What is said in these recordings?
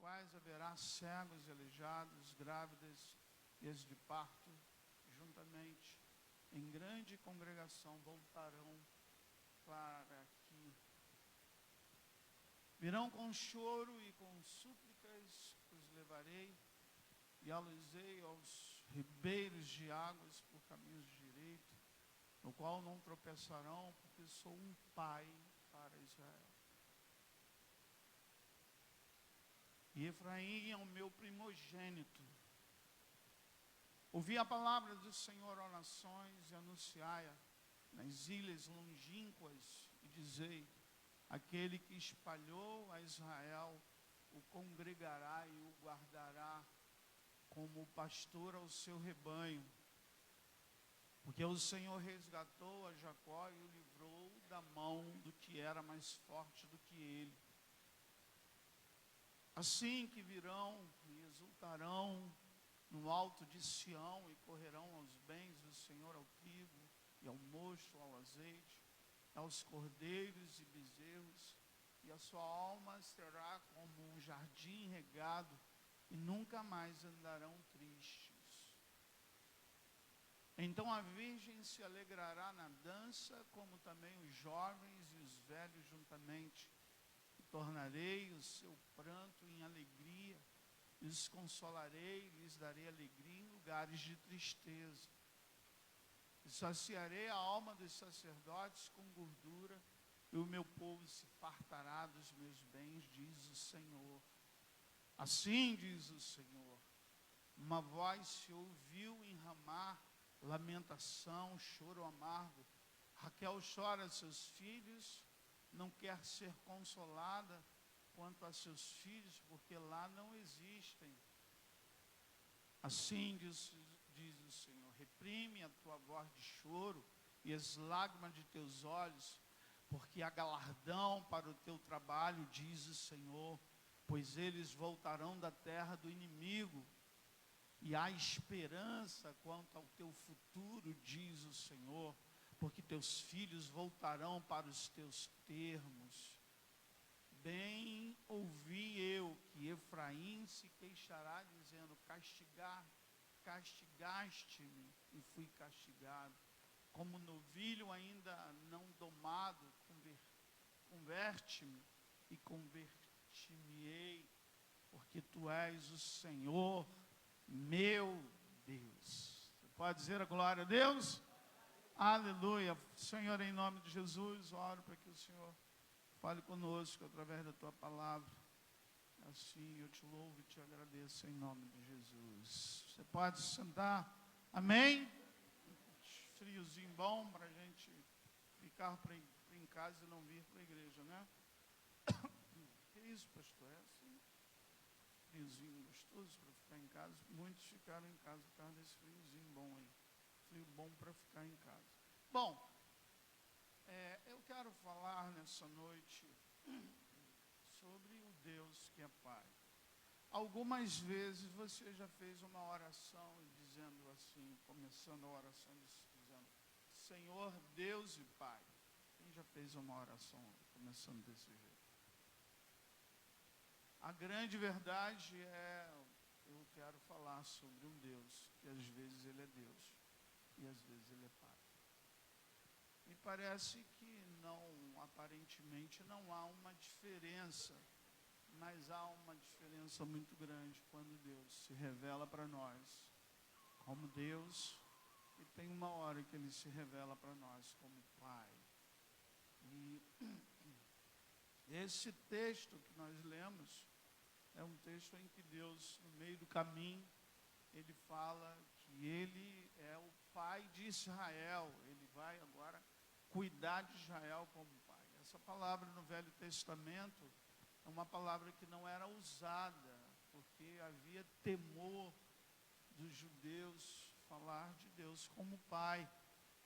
quais haverá cegos e aleijados, grávidas e as de parto, juntamente, em grande congregação, voltarão para aqui. Virão com choro e com súplicas, os levarei, e aluzei aos ribeiros de águas por caminhos direitos, no qual não tropeçarão, porque sou um pai para Israel. E Efraim é o meu primogênito. Ouvi a palavra do Senhor, ó nações, e anunciai-a nas ilhas longínquas, e dizei: aquele que espalhou a Israel o congregará e o guardará como o pastor ao seu rebanho. Porque o Senhor resgatou a Jacó e o livrou da mão do que era mais forte do que ele. Assim que virão e exultarão no alto de Sião, e correrão aos bens do Senhor, ao trigo e ao mosto, ao azeite, aos cordeiros e bezerros, e a sua alma será como um jardim regado, e nunca mais andarão tristes. Então a virgem se alegrará na dança, como também os jovens e os velhos juntamente, e tornarei o seu pranto em alegria, e os consolarei, lhes darei alegria em lugares de tristeza. E saciarei a alma dos sacerdotes com gordura, e o meu povo se fartará dos meus bens, diz o Senhor. Assim diz o Senhor: uma voz se ouviu em Ramá, lamentação, choro amargo. Raquel chora seus filhos, não quer ser consolada quanto a seus filhos, porque lá não existem. Assim diz o Senhor: reprime a tua voz de choro e as lágrimas de teus olhos, porque há galardão para o teu trabalho, diz o Senhor, pois eles voltarão da terra do inimigo, e há esperança quanto ao teu futuro, diz o Senhor, porque teus filhos voltarão para os teus termos. Bem ouvi eu que Efraim se queixará, dizendo: castigaste-me e fui castigado. Como novilho ainda não domado, converte-me e converti-me-ei, porque tu és o Senhor, meu Deus. Você pode dizer a glória a Deus? Aleluia. Senhor, em nome de Jesus, oro para que o Senhor fale conosco através da tua palavra. Assim eu te louvo e te agradeço em nome de Jesus. Você pode sentar. Amém? Friozinho bom para a gente ficar em casa e não vir para a igreja, né? Que isso, pastor? É assim. Friozinho gostoso para ficar em casa. Muitos ficaram em casa por causa desse friozinho bom aí. Frio bom para ficar em casa. Bom, eu quero falar nessa noite sobre o Deus que é Pai. Algumas vezes você já fez uma oração dizendo assim, começando a oração dizendo: Senhor, Deus e Pai. Quem já fez uma oração começando desse jeito? A grande verdade eu quero falar sobre um Deus, que às vezes Ele é Deus e às vezes Ele é Pai. Me parece que aparentemente não há uma diferença, mas há uma diferença muito grande quando Deus se revela para nós como Deus, e tem uma hora que Ele se revela para nós como Pai. E esse texto que nós lemos é um texto em que Deus, no meio do caminho, Ele fala que Ele é o Pai de Israel. Ele vai agora cuidar de Israel como Pai. Essa palavra no Velho Testamento é uma palavra que não era usada, porque havia temor dos judeus falar de Deus como Pai,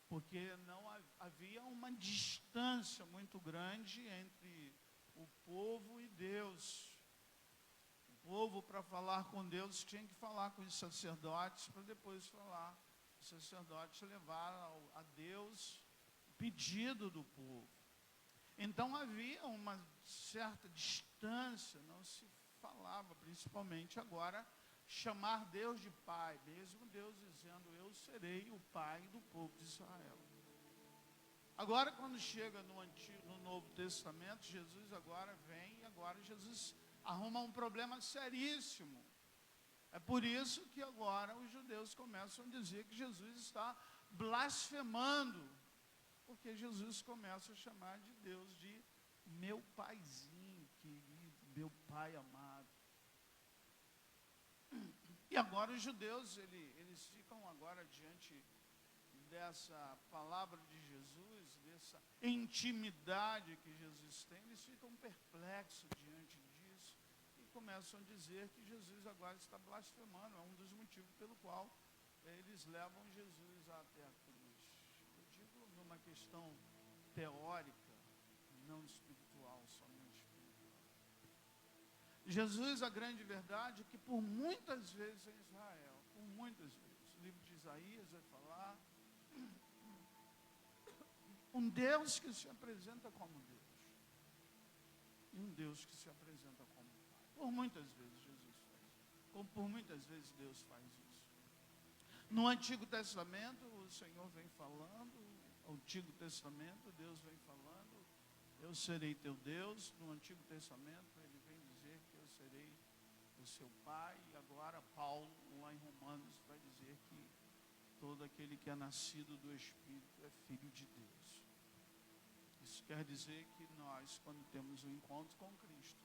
porque não havia uma distância muito grande entre o povo e Deus. O povo, para falar com Deus, tinha que falar com os sacerdotes, para depois falar, os sacerdotes levar a Deus o pedido do povo. Então havia uma certa distância, não se falava, principalmente agora, chamar Deus de Pai, mesmo Deus dizendo, eu serei o Pai do povo de Israel. Agora, quando chega no Novo Testamento, Jesus agora vem, e agora Jesus arruma um problema seríssimo. É por isso que agora os judeus começam a dizer que Jesus está blasfemando, porque Jesus começa a chamar de Deus de meu paizinho querido, meu pai amado. E agora os judeus, eles ficam agora diante dessa palavra de Jesus, dessa intimidade que Jesus tem, eles ficam perplexos diante disso e começam a dizer que Jesus agora está blasfemando. É um dos motivos pelo qual eles levam Jesus até a cruz. Eu digo numa questão teórica, não espiritual, somente espiritual. Jesus, a grande verdade é que por muitas vezes em Israel, por muitas vezes, o livro de Isaías vai falar, um Deus que se apresenta como Deus, e um Deus que se apresenta como Pai. Por muitas vezes Jesus faz isso, como por muitas vezes Deus faz isso. No Antigo Testamento, o Senhor vem falando, no Antigo Testamento, Deus vem falando, eu serei teu Deus. No Antigo Testamento, ele vem dizer que eu serei o seu Pai, e agora Paulo, lá em Romanos, vai dizer que todo aquele que é nascido do Espírito é filho de Deus. Isso quer dizer que nós, quando temos um encontro com Cristo,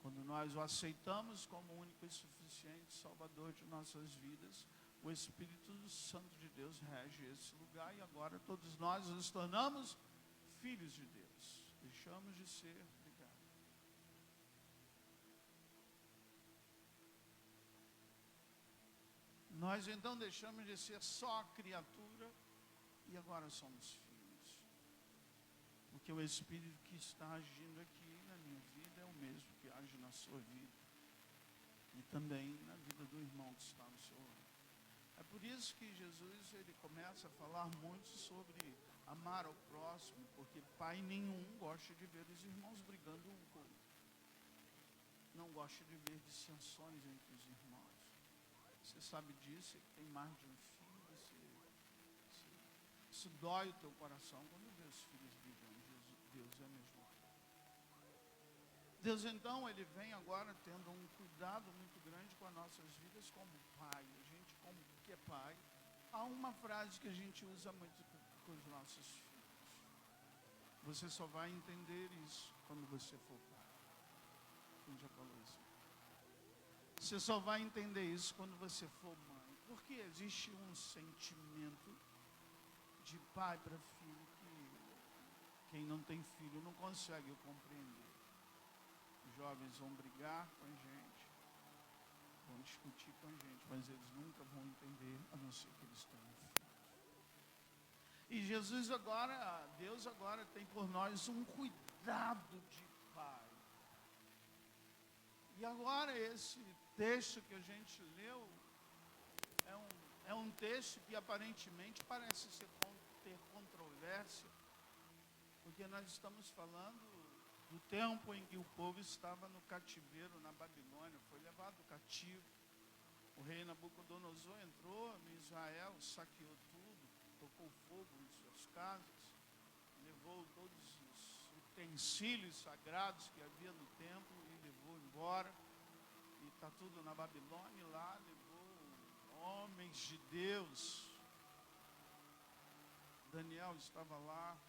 quando nós o aceitamos como único e suficiente Salvador de nossas vidas, o Espírito Santo de Deus rege esse lugar, e agora todos nós nos tornamos filhos de Deus. Deixamos de ser, nós então deixamos de ser só criatura e agora somos filhos. Porque o Espírito que está agindo aqui na minha vida é o mesmo que age na sua vida. E também na vida do irmão que está no seu lado. É por isso que Jesus, ele começa a falar muito sobre amar ao próximo, porque pai nenhum gosta de ver os irmãos brigando um com o outro. Não gosta de ver dissensões entre os irmãos. Você sabe disso, que tem mais de um filho, isso dói o teu coração quando vê os filhos brigando. Deus é a mesma coisa. Deus então, ele vem agora tendo um cuidado muito grande com as nossas vidas como pai. A gente, como que é pai, há uma frase que a gente usa muito com os nossos filhos. Você só vai entender isso quando você for pai. Quem já falou isso? Você só vai entender isso quando você for mãe. Porque existe um sentimento de pai para filho que quem não tem filho não consegue compreender. Os jovens vão brigar com a gente, vão discutir com a gente, mas eles nunca vão entender, a não ser que eles tenham filhos. E Jesus agora, Deus agora tem por nós um cuidado de pai. E agora esse texto que a gente leu é um texto que aparentemente parece ter controvérsia, porque nós estamos falando do tempo em que o povo estava no cativeiro na Babilônia, foi levado cativo. O rei Nabucodonosor entrou em Israel, saqueou tudo, tocou fogo em suas casas, levou todos os utensílios sagrados que havia no templo e levou embora. E está tudo na Babilônia, e lá levou homens de Deus. Daniel estava lá,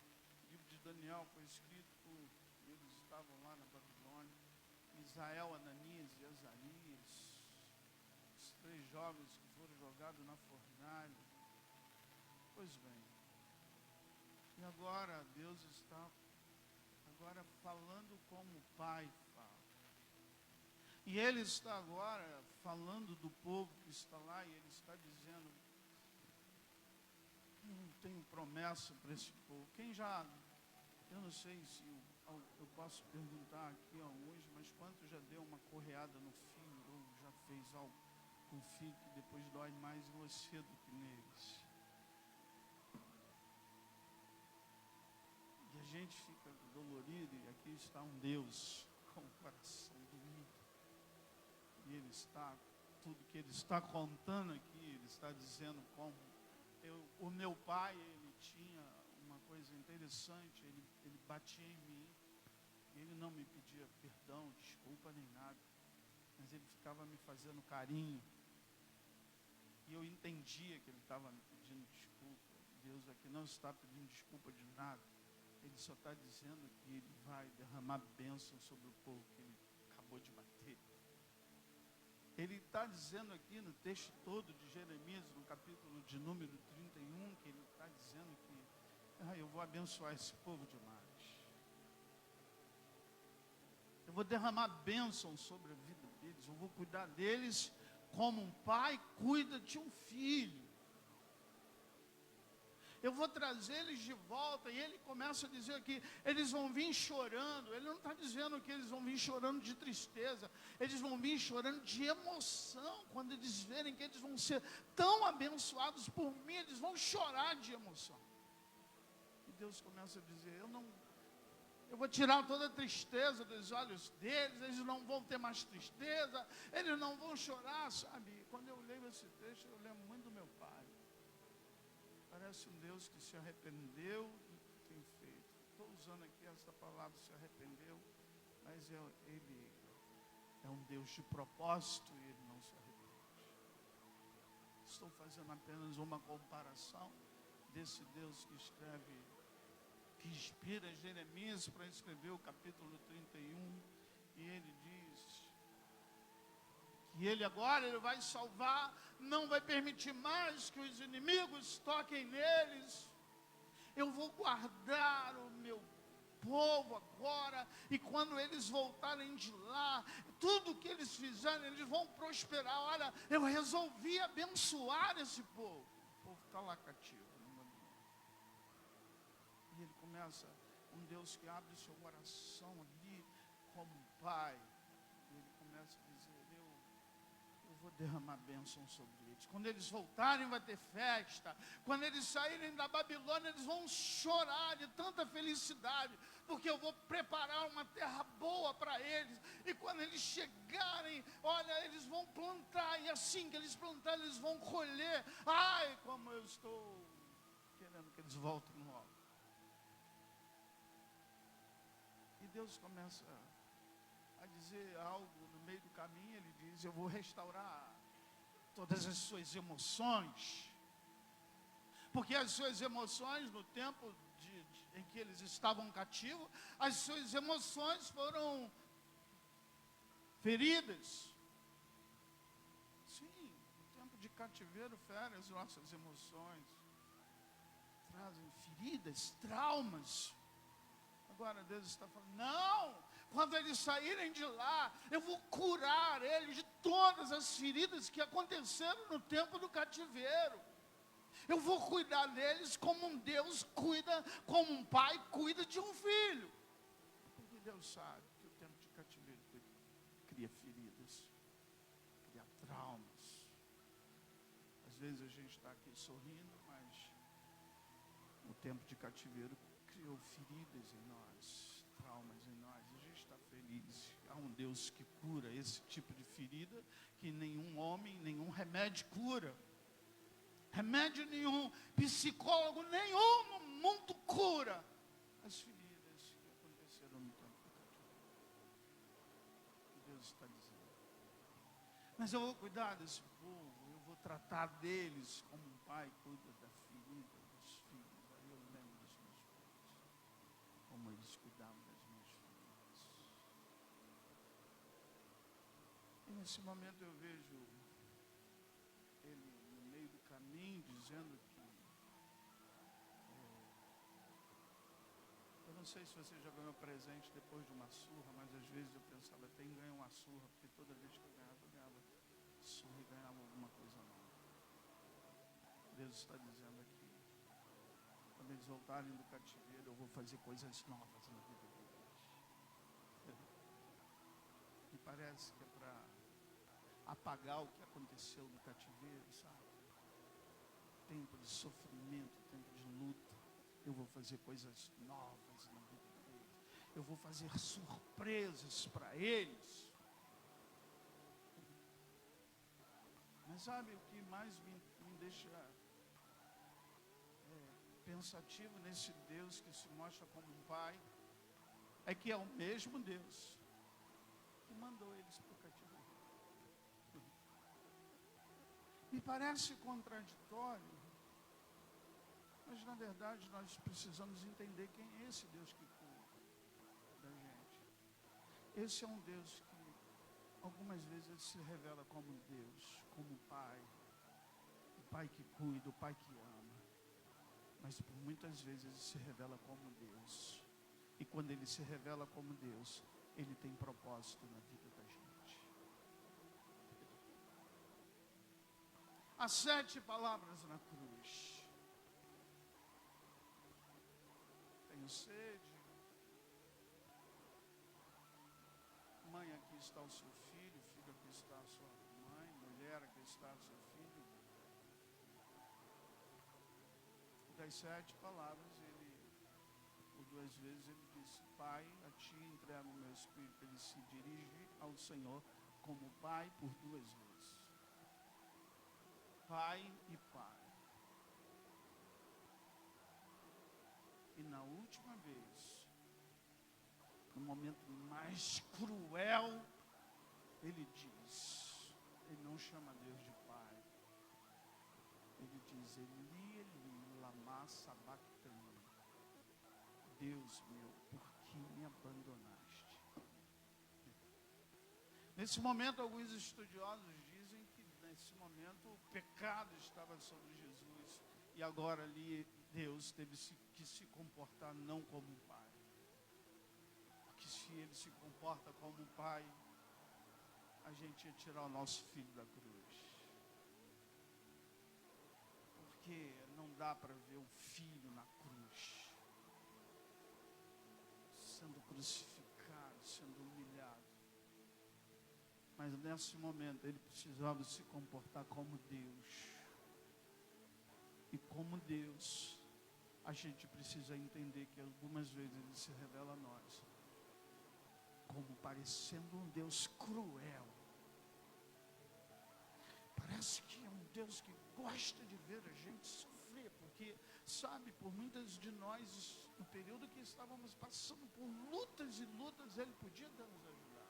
o livro de Daniel foi escrito eles estavam lá na Babilônia. Misael, Ananias e Azarias, os 3 jovens que foram jogados na fornalha. Pois bem, e agora Deus está agora falando como o Pai fala. E Ele está agora falando do povo que está lá, e Ele está dizendo, não tenho promessa para esse povo. Quem já, eu não sei se eu posso perguntar aqui a alguns, mas quanto já deu uma correada no filho, ou já fez algo com o filho que depois dói mais em você do que neles? E a gente fica dolorido, e aqui está um Deus com o coração doído. E ele está, tudo que ele está contando aqui, ele está dizendo como o meu pai, ele tinha uma coisa interessante, ele batia em mim, e ele não me pedia perdão, desculpa nem nada, mas ele ficava me fazendo carinho, e eu entendia que ele estava me pedindo desculpa. Deus aqui não está pedindo desculpa de nada, ele só está dizendo que ele vai derramar bênção sobre o povo que ele acabou de bater. Ele está dizendo aqui no texto todo de Jeremias, no capítulo de número 31, que ele está dizendo que eu vou abençoar esse povo demais. Eu vou derramar bênção sobre a vida deles, eu vou cuidar deles como um pai cuida de um filho. Eu vou trazer eles de volta, e ele começa a dizer que eles vão vir chorando. Ele não está dizendo que eles vão vir chorando de tristeza, eles vão vir chorando de emoção. Quando eles verem que eles vão ser tão abençoados por mim, eles vão chorar de emoção. E Deus começa a dizer, eu vou tirar toda a tristeza dos olhos deles, eles não vão ter mais tristeza, eles não vão chorar, sabe? Quando eu leio esse texto, eu lembro muito do meu pai. Parece um Deus que se arrependeu do que tem feito. Estou usando aqui essa palavra, se arrependeu, mas ele é um Deus de propósito e ele não se arrepende. Estou fazendo apenas uma comparação desse Deus que inspira Jeremias para escrever o capítulo 31, e ele diz que ele vai salvar, não vai permitir mais que os inimigos toquem neles. Eu vou guardar o meu povo agora, e quando eles voltarem de lá, tudo que eles fizerem, eles vão prosperar. Olha, eu resolvi abençoar esse povo. O povo está lá cativo. E ele começa, um Deus que abre o seu coração ali, como um pai. E ele começa a dizer, eu vou derramar bênção sobre eles. Quando eles voltarem vai ter festa. Quando eles saírem da Babilônia, eles vão chorar de tanta felicidade, porque eu vou preparar uma terra boa para eles. E quando eles chegarem, olha, eles vão plantar, e assim que eles plantarem, eles vão colher. Ai, como eu estou querendo que eles voltem logo. E Deus começa a dizer algo no meio do caminho. Ele diz, eu vou restaurar todas as suas emoções, porque as suas emoções no tempo em que eles estavam cativos, as suas emoções foram feridas. Sim, no tempo de cativeiro fere as nossas emoções, trazem feridas, traumas. Agora Deus está falando, não, quando eles saírem de lá, eu vou curar eles de todas as feridas que aconteceram no tempo do cativeiro. Eu vou cuidar deles como um Deus cuida, como um pai cuida de um filho. Porque Deus sabe que o tempo de cativeiro cria feridas, cria traumas. Às vezes a gente está aqui sorrindo, mas o tempo de cativeiro criou feridas em nós, traumas em nós. A gente está feliz. Há um Deus que cura esse tipo de ferida, que nenhum homem, nenhum remédio cura. Remédio nenhum, psicólogo nenhum no mundo cura as feridas que aconteceram no tempo do cativeiro. Deus está dizendo. Mas eu vou cuidar desse povo, eu vou tratar deles como um pai cuida da ferida dos filhos. Aí eu lembro dos meus pais, como eles cuidavam das minhas filhas. E nesse momento eu vejo ele no meio do caminho dizendo que eu não sei se você já ganhou presente depois de uma surra, mas às vezes eu pensava, tem ganho uma surra, porque toda vez que eu ganhava surra e ganhava alguma coisa nova. Deus está dizendo aqui, quando eles voltarem do cativeiro, eu vou fazer coisas novas na vida deles. E parece que é para apagar o que aconteceu no cativeiro, sabe? Tempo de sofrimento, tempo de luta. Eu vou fazer coisas novas na vida deles. eu vou fazer surpresas para eles. Mas sabe o que mais me deixa pensativo nesse Deus que se mostra como um pai? É que é o mesmo Deus que mandou eles para o cativeiro. Me parece contraditório, mas na verdade nós precisamos entender quem é esse Deus que cuida da gente. Esse é um Deus que algumas vezes ele se revela como Deus, como Pai, o Pai que cuida, o Pai que ama. Mas por muitas vezes ele se revela como Deus. E quando ele se revela como Deus, ele tem propósito na vida da gente. As 7 palavras na cruz. Tenho sede. Mãe, aqui está o seu filho. Filho, aqui está a sua mãe. Mulher, aqui está o seu filho. Das 7 palavras, ele, por 2 vezes, ele disse: Pai, a ti entrego o meu espírito. Ele se dirige ao Senhor como Pai por 2 vezes. Pai e Pai. E na última vez, no momento mais cruel, ele diz, ele não chama Deus de Pai, ele diz: Eli, Eli, lama sabachthani. Deus meu, por que me abandonaste? Nesse momento, alguns estudiosos dizem que nesse momento o pecado estava sobre Jesus, e agora ali Deus teve que se comportar não como um pai. Porque se ele se comporta como um pai, a gente ia tirar o nosso filho da cruz. Porque não dá para ver o filho na cruz, sendo crucificado, sendo humilhado. Mas nesse momento ele precisava se comportar como Deus. E como Deus, a gente precisa entender que algumas vezes ele se revela a nós como parecendo um Deus cruel. Parece que é um Deus que gosta de ver a gente sofrer, porque, sabe, por muitas de nós, no período que estávamos passando por lutas e lutas, ele podia nos ajudar.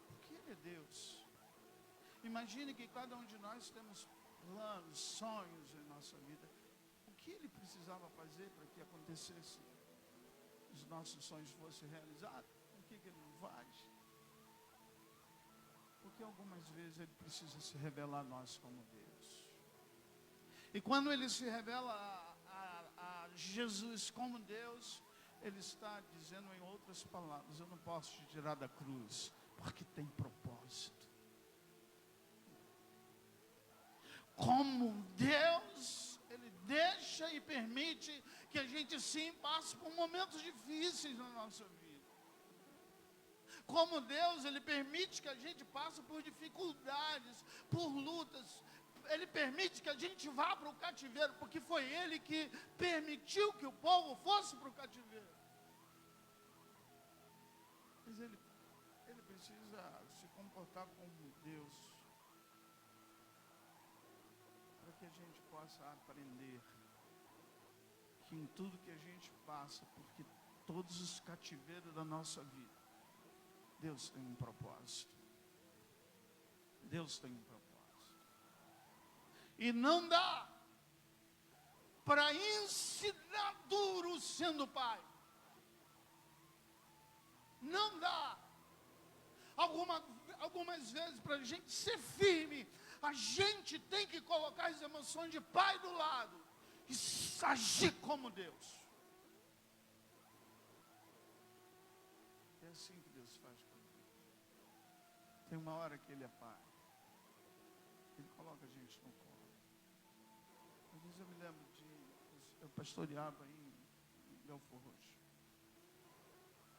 Porque ele é Deus. Imagine que cada um de nós temos planos, sonhos em nossa vida. O que ele precisava fazer para que acontecesse, os nossos sonhos fossem realizados? O que ele não faz? Porque algumas vezes ele precisa se revelar a nós como Deus. E quando ele se revela a Jesus como Deus, ele está dizendo em outras palavras: eu não posso te tirar da cruz, porque tem propósito. Como Deus, ele deixa e permite que a gente sim passe por momentos difíceis na nossa vida. Como Deus, ele permite que a gente passe por dificuldades, por lutas. Ele permite que a gente vá para o cativeiro, porque foi ele que permitiu que o povo fosse para o cativeiro. Mas ele precisa se comportar como Deus, para que a gente possa aprender que em tudo que a gente passa, porque todos os cativeiros da nossa vida, Deus tem um propósito. Deus tem um propósito. E não dá para ensinar duro sendo pai. Não dá. Algumas vezes, para a gente ser firme, a gente tem que colocar as emoções de pai do lado e agir como Deus. É assim que Deus faz comigo. Tem uma hora que ele é pai. Ele coloca a gente no colo. Às vezes eu me lembro eu pastoreava em Belfor Roxo.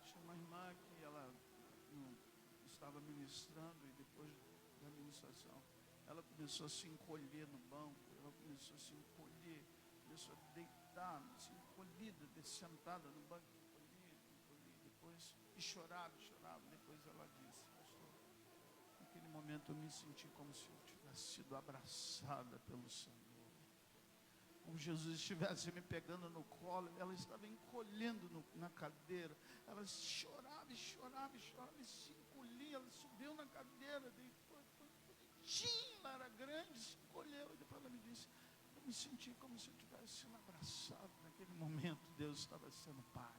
Tinha uma irmã que ela estava ministrando, e depois da ministração, ela começou a se encolher no banco, ela começou a se encolher, começou a deitar, assim, encolhida, sentada no banco, encolhida. e chorava, e chorava. Depois ela disse: pastor, naquele momento eu me senti como se eu tivesse sido abraçada pelo Senhor. Como Jesus estivesse me pegando no colo. Ela estava encolhendo na cadeira. Ela chorava e chorava e chorava e se encolhia. Ela subiu na cadeira, deitou, bonitinha, ela era grande, se encolheu. E depois ela me disse: eu me senti como se eu tivesse sido abraçado. Naquele momento Deus estava sendo Pai.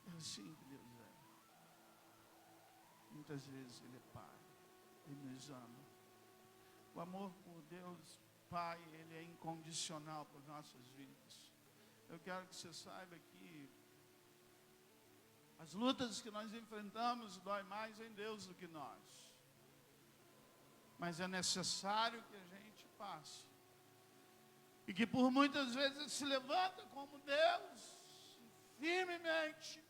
É assim que Deus é. Muitas vezes Ele é Pai. Ele nos ama. O amor por Deus Pai, Ele é incondicional por nossas vidas. Eu quero que você saiba que as lutas que nós enfrentamos dói mais em Deus do que nós. Mas é necessário que a gente passe. E que por muitas vezes se levanta como Deus, firmemente.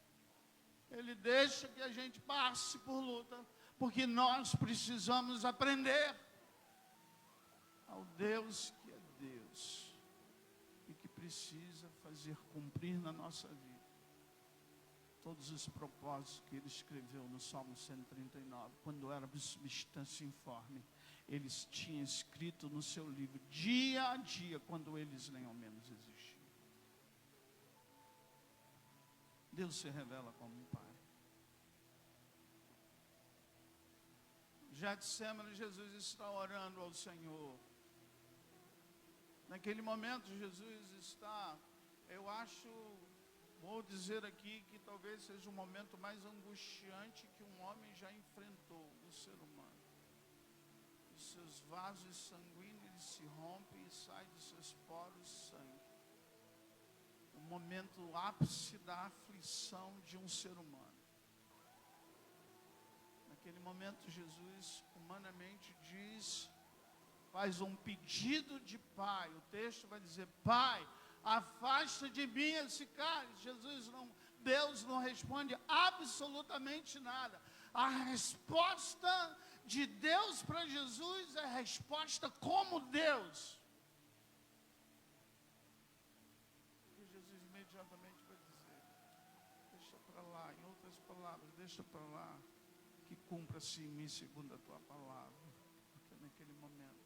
Ele deixa que a gente passe por luta, porque nós precisamos aprender ao Deus que é Deus e que precisa fazer cumprir na nossa vida todos os propósitos que Ele escreveu no Salmo 139, quando era substância informe. Ele tinha escrito no seu livro, dia a dia, quando eles nem ao menos existiam. Deus se revela como um Pai. Getsemane, Jesus está orando ao Senhor. Naquele momento, Jesus está, eu acho, vou dizer aqui que talvez seja o momento mais angustiante que um homem já enfrentou, um ser humano. Os seus vasos sanguíneos se rompem e sai dos seus poros sangue. O momento ápice da aflição de um ser humano. Naquele momento, Jesus humanamente faz um pedido de Pai. O texto vai dizer: Pai, afasta de mim esse cálice. Deus não responde absolutamente nada. A resposta de Deus para Jesus é a resposta como Deus. E Jesus imediatamente vai dizer: deixa para lá, em outras palavras, deixa para lá, que cumpra-se em mim segundo a tua palavra. Porque naquele momento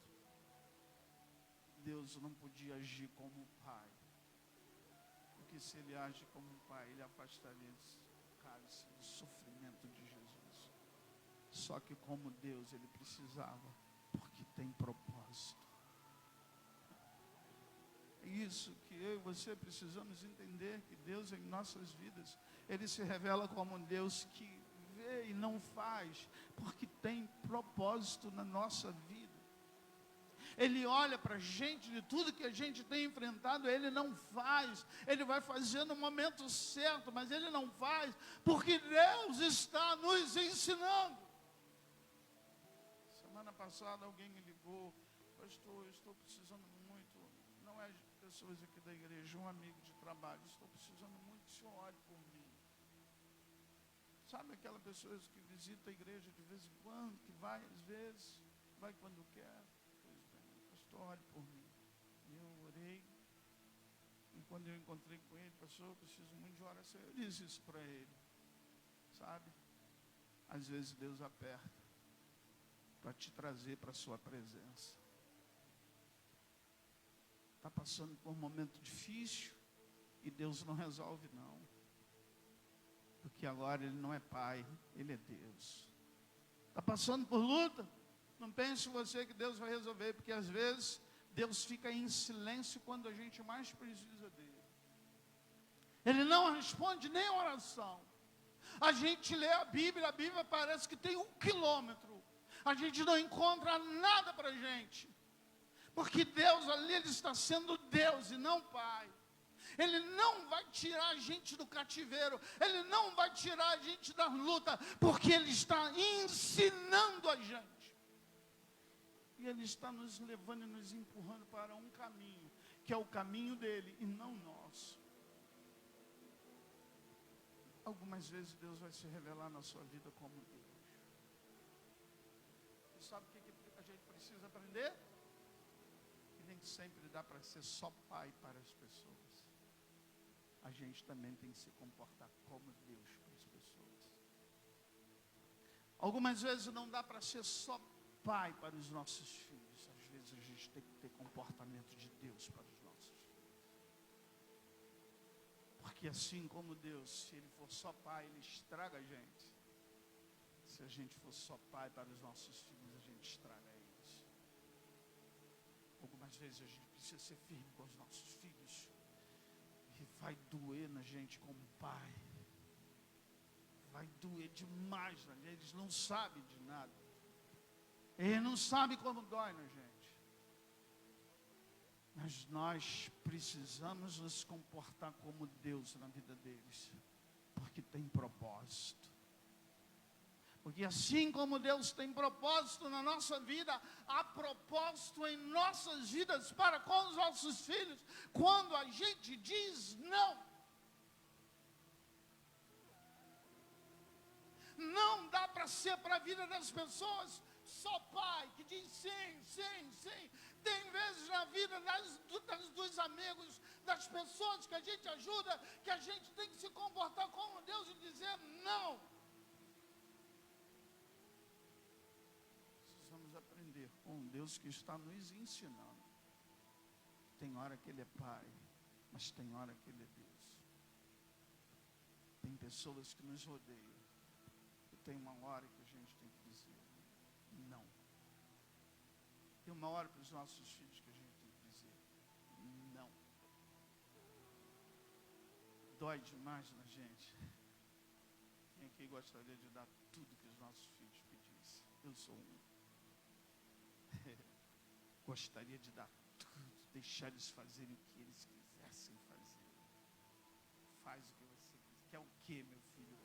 Deus não podia agir como Pai, porque se Ele age como Pai, Ele afastaria esse cálice do sofrimento de Jesus. Só que como Deus Ele precisava, porque tem propósito. É isso que eu e você precisamos entender, que Deus em nossas vidas, Ele se revela como um Deus que vê e não faz, porque tem propósito na nossa vida. Ele olha para a gente, de tudo que a gente tem enfrentado, Ele não faz. Ele vai fazer no momento certo, mas Ele não faz, porque Deus está nos ensinando. Semana passada alguém me ligou: pastor, eu estou precisando muito, não é de pessoas aqui da igreja, um amigo de trabalho, estou precisando muito que o senhor ore por mim. Sabe aquela pessoa que visita a igreja de vez em quando, que vai às vezes, vai quando quer? Pois bem, pastor, ore por mim. E eu orei, e quando eu encontrei com ele: pastor, eu preciso muito de oração. Eu disse isso para ele, sabe? Às vezes Deus aperta para te trazer para a sua presença. Está passando por um momento difícil e Deus não resolve não. Porque agora Ele não é Pai, Ele é Deus. Está passando por luta? Não pense você que Deus vai resolver, porque às vezes Deus fica em silêncio quando a gente mais precisa dEle. Ele não responde nem a oração. A gente lê a Bíblia parece que tem 1 quilômetro. A gente não encontra nada para a gente. Porque Deus ali, Ele está sendo Deus e não Pai. Ele não vai tirar a gente do cativeiro. Ele não vai tirar a gente da luta, porque Ele está ensinando a gente. E Ele está nos levando e nos empurrando para um caminho, que é o caminho dEle e não nosso. Algumas vezes Deus vai se revelar na sua vida como Deus. E sabe o que a gente precisa aprender? Que nem sempre dá para ser só pai para as pessoas. a gente também tem que se comportar como Deus com as pessoas. Algumas vezes não dá para ser só pai para os nossos filhos. Às vezes a gente tem que ter comportamento de Deus para os nossos filhos. Porque assim como Deus, se Ele for só pai, Ele estraga a gente. Se a gente for só pai para os nossos filhos, a gente estraga eles. Algumas vezes a gente precisa ser firme com os nossos filhos. E vai doer na gente como pai. Vai doer demais na gente. Eles não sabem de nada. Eles não sabem como dói na gente. Mas nós precisamos nos comportar como Deus na vida deles. Porque tem propósito. Porque assim como Deus tem propósito na nossa vida, há propósito em nossas vidas para com os nossos filhos. Quando a gente diz não. Não dá para ser para a vida das pessoas só pai, que diz sim, sim, sim. Tem vezes na vida dos amigos, das pessoas que a gente ajuda, que a gente tem que se comportar como Deus e dizer não. Precisamos aprender com um Deus que está nos ensinando. Tem hora que Ele é pai, mas tem hora que Ele é Deus. Tem pessoas que nos rodeiam. E tem uma hora que a gente tem que dizer não. Tem uma hora para os nossos filhos que a gente tem que dizer não. Dói demais na gente. Quem aqui gostaria de dar tudo que os nossos filhos pedissem? Eu sou um. Gostaria de dar tudo, deixar eles fazerem o que eles quisessem fazer. Faz o que você quiser. Quer o que, meu filho?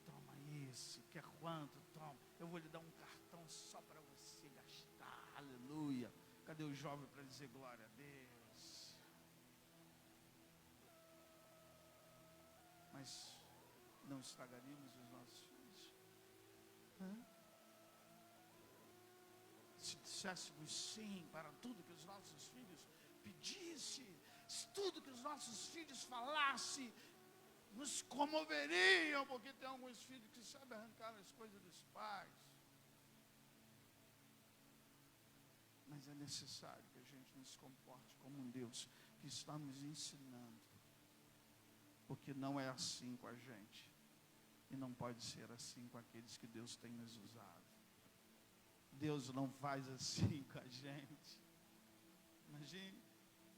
Toma isso. Quer quanto? Toma. Eu vou lhe dar um cartão só para você gastar. Aleluia. Cadê o jovem para dizer glória a Deus? Mas não estragaríamos os nossos filhos? Se disséssemos sim para tudo que os nossos filhos pedissem, tudo que os nossos filhos falassem, nos comoveriam, porque tem alguns filhos que sabem arrancar as coisas dos pais. Mas é necessário que a gente nos comporte como um Deus que está nos ensinando, porque não é assim com a gente, e não pode ser assim com aqueles que Deus tem nos usado. Deus não faz assim com a gente. Imagine,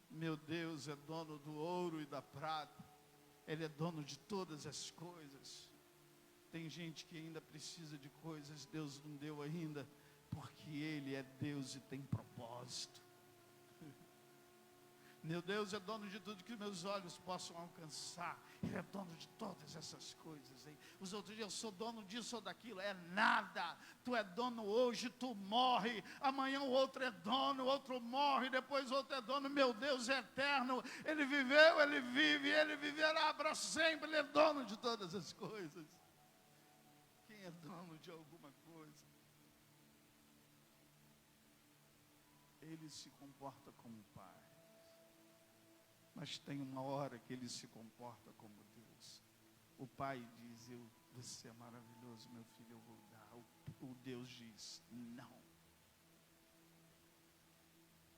meu Deus é dono do ouro e da prata. Ele é dono de todas as coisas. Tem gente que ainda precisa de coisas, Deus não deu ainda, porque Ele é Deus e tem propósito. Meu Deus é dono de tudo que meus olhos possam alcançar. Ele é dono de todas essas coisas, hein? Os outros dias, eu sou dono disso ou daquilo. É nada. Tu é dono hoje, tu morre. Amanhã o outro é dono, o outro morre. Depois o outro é dono. Meu Deus é eterno. Ele viveu, Ele vive, Ele viverá para sempre. Ele é dono de todas as coisas. Quem é dono de alguma coisa? Ele se comporta como pai. Mas tem uma hora que ele se comporta como Deus. O pai diz, você é maravilhoso, meu filho, eu vou dar. O Deus diz, não.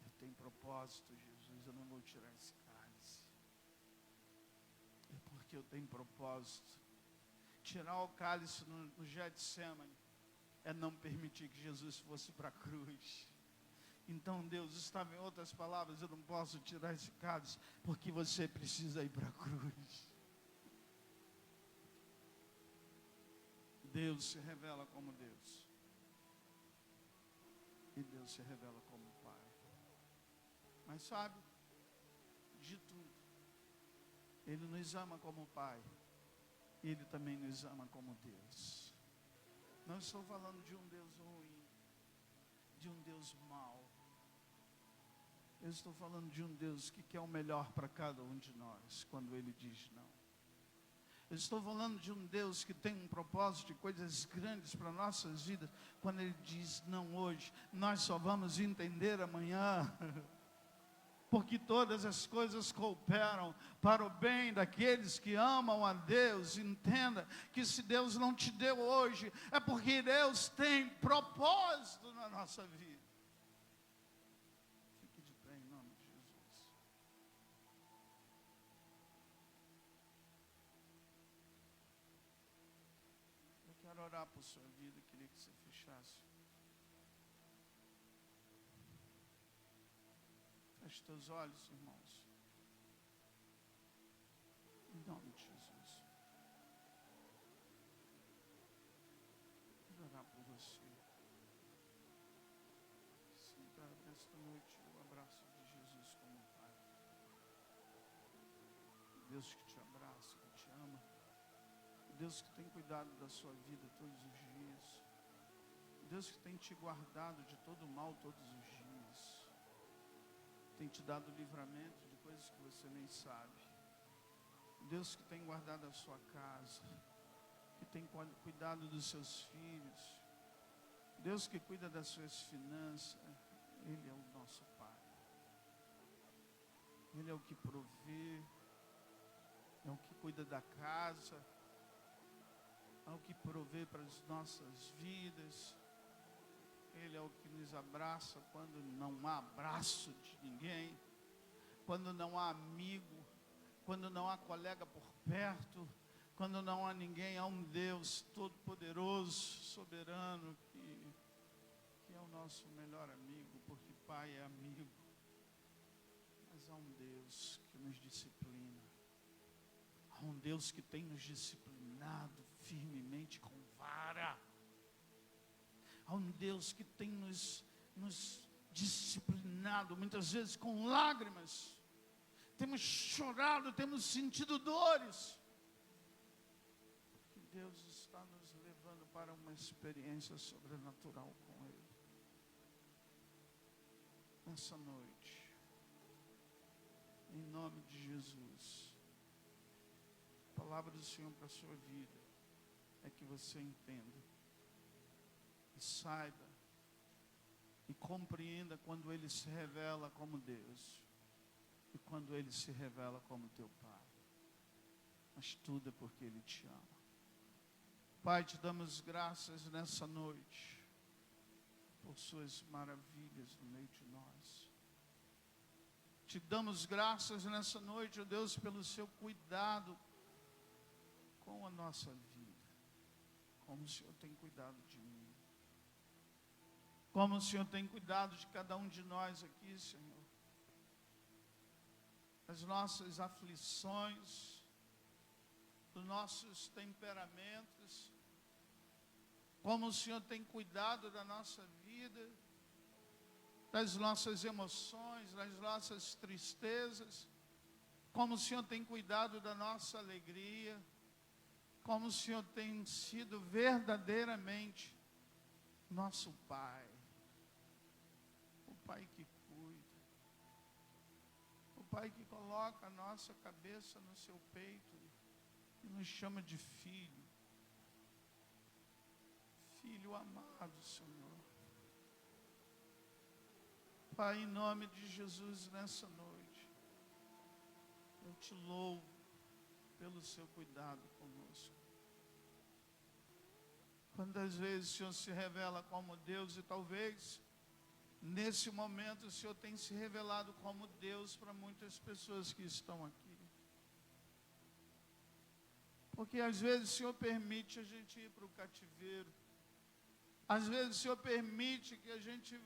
Eu tenho propósito, Jesus, eu não vou tirar esse cálice. É porque eu tenho propósito. Tirar o cálice no Getsemane é não permitir que Jesus fosse para a cruz. Então Deus estava, em outras palavras, eu não posso tirar esse cálice, porque você precisa ir para a cruz. Deus se revela como Deus. E Deus se revela como Pai. Mas sabe, de tudo, Ele nos ama como Pai. Ele também nos ama como Deus. Não estou falando de um Deus ruim, de um Deus mau. Eu estou falando de um Deus que quer o melhor para cada um de nós, quando Ele diz não. Eu estou falando de um Deus que tem um propósito de coisas grandes para nossas vidas, quando Ele diz não hoje, nós só vamos entender amanhã. porque todas as coisas cooperam para o bem daqueles que amam a Deus. Entenda que se Deus não te deu hoje, é porque Deus tem propósito na nossa vida. Fique de pé em nome de Jesus. Eu quero orar por sua vida, queria que você fechasse. Feche teus olhos, irmãos. Em nome de Jesus. Quero orar por você. Sinta nesta noite o abraço de Jesus como Pai. Deus que te abraça, que te ama. Deus que tem cuidado da sua vida todos os dias. Deus que tem te guardado de todo mal todos os dias. Tem te dado livramento de coisas que você nem sabe. Deus que tem guardado a sua casa, que tem cuidado dos seus filhos. Deus que cuida das suas finanças. Ele é o nosso Pai. Ele é o que provê, é o que cuida da casa, é o que provê para as nossas vidas. Ele é o que nos abraça quando não há abraço de ninguém, quando não há amigo, quando não há colega por perto, quando não há ninguém. Há um Deus todo-poderoso, soberano, que é o nosso melhor amigo, porque Pai é amigo. Mas há um Deus que nos disciplina, há um Deus que tem nos disciplinado firmemente com vara. Há um Deus que tem nos disciplinado, muitas vezes com lágrimas. Temos chorado, temos sentido dores. Porque Deus está nos levando para uma experiência sobrenatural com Ele. Nessa noite, em nome de Jesus, a palavra do Senhor para a sua vida é que você entenda e saiba e compreenda quando Ele se revela como Deus e quando Ele se revela como teu Pai. Mas tudo é porque Ele te ama. Pai, te damos graças nessa noite por suas maravilhas no meio de nós. Te damos graças nessa noite, ó Deus, pelo seu cuidado com a nossa vida, como o Senhor tem cuidado de mim. Como o Senhor tem cuidado de cada um de nós aqui, Senhor. As nossas aflições, dos nossos temperamentos. Como o Senhor tem cuidado da nossa vida, das nossas emoções, das nossas tristezas. Como o Senhor tem cuidado da nossa alegria. Como o Senhor tem sido verdadeiramente nosso Pai. O Pai que cuida, o Pai que coloca a nossa cabeça no seu peito e nos chama de filho, filho amado, Senhor. Pai, em nome de Jesus, nessa noite, eu te louvo pelo seu cuidado conosco. Quantas vezes o Senhor se revela como Deus, e talvez nesse momento o Senhor tem se revelado como Deus para muitas pessoas que estão aqui. Porque às vezes o Senhor permite a gente ir para o cativeiro. Às vezes o Senhor permite que a gente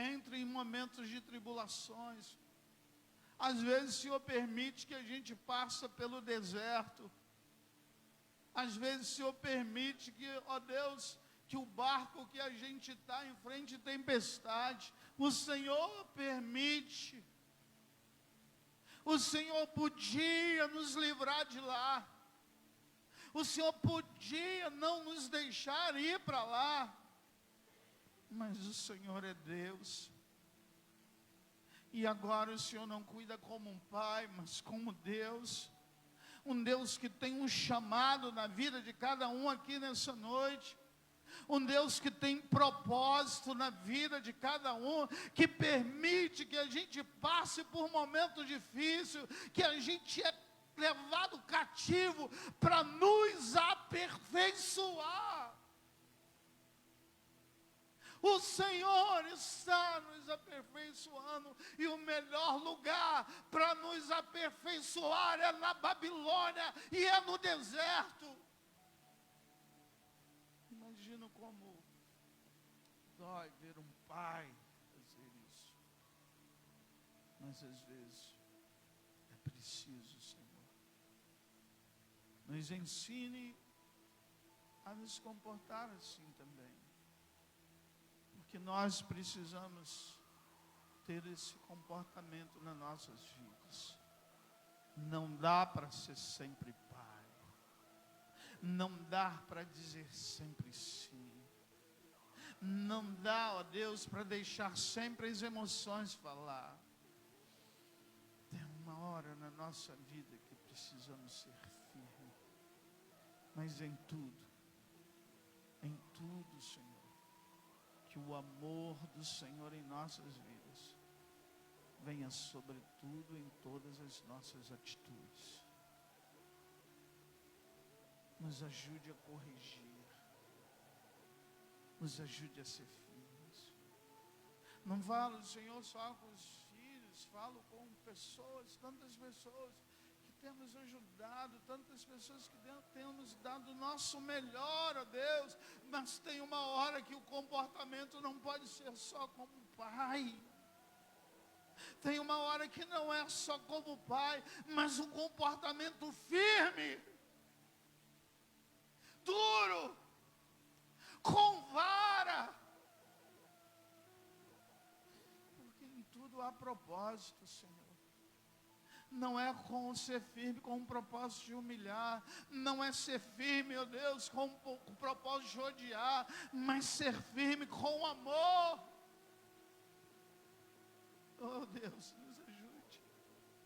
entre em momentos de tribulações. Às vezes o Senhor permite que a gente passe pelo deserto. Às vezes o Senhor permite que, ó Deus, que o barco que a gente está em frente à tempestade, o Senhor permite. O Senhor podia nos livrar de lá. O Senhor podia não nos deixar ir para lá. Mas o Senhor é Deus. E agora o Senhor não cuida como um pai, mas como Deus. Um Deus que tem um chamado na vida de cada um aqui nessa noite. um Deus que tem propósito na vida de cada um, que permite que a gente passe por momentos difíceis, que a gente é levado cativo para nos aperfeiçoar. O Senhor está nos aperfeiçoando, e o melhor lugar para nos aperfeiçoar é na Babilônia e é no deserto. Imagino como dói ver um pai fazer isso, mas às vezes é preciso, Senhor, nos ensine a nos comportar assim também. Porque nós precisamos ter esse comportamento nas nossas vidas. Não dá para ser sempre pai. Não dá para dizer sempre sim. Não dá, ó Deus, para deixar sempre as emoções falar. Tem uma hora na nossa vida que precisamos ser firmes. Mas em tudo, Senhor, que o amor do Senhor em nossas vidas venha sobretudo em todas as nossas atitudes. Nos ajude a corrigir, nos ajude a ser firmes. Não falo, Senhor, só com os filhos, falo com pessoas, tantas pessoas que temos ajudado, tantas pessoas que temos dado o nosso melhor, ó Deus, mas tem uma hora que o comportamento não pode ser só como pai. Tem uma hora que não é só como pai, mas um comportamento firme, duro, com vara. Porque em tudo há propósito, Senhor. Não é com ser firme com o propósito de humilhar, não é ser firme, ó Deus, com o propósito de odiar, mas ser firme com amor. Oh Deus, nos ajude,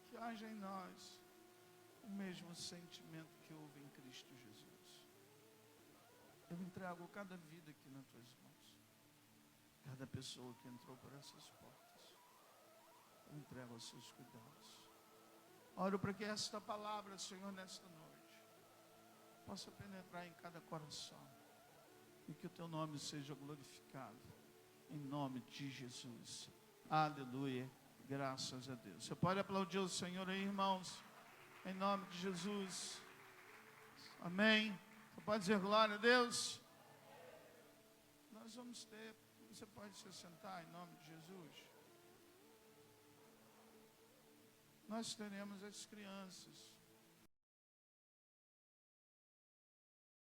que haja em nós o mesmo sentimento que houve em Cristo Jesus. Eu entrego cada vida aqui nas tuas mãos, cada pessoa que entrou por essas portas, eu entrego aos seus cuidados. Oro para que esta palavra, Senhor, nesta noite, possa penetrar em cada coração, e que o teu nome seja glorificado, em nome de Jesus. Aleluia, graças a Deus. Você pode aplaudir o Senhor aí, irmãos, em nome de Jesus. Amém. Você pode dizer glória a Deus. Nós vamos ter, você pode se sentar em nome de Jesus. Nós teremos as crianças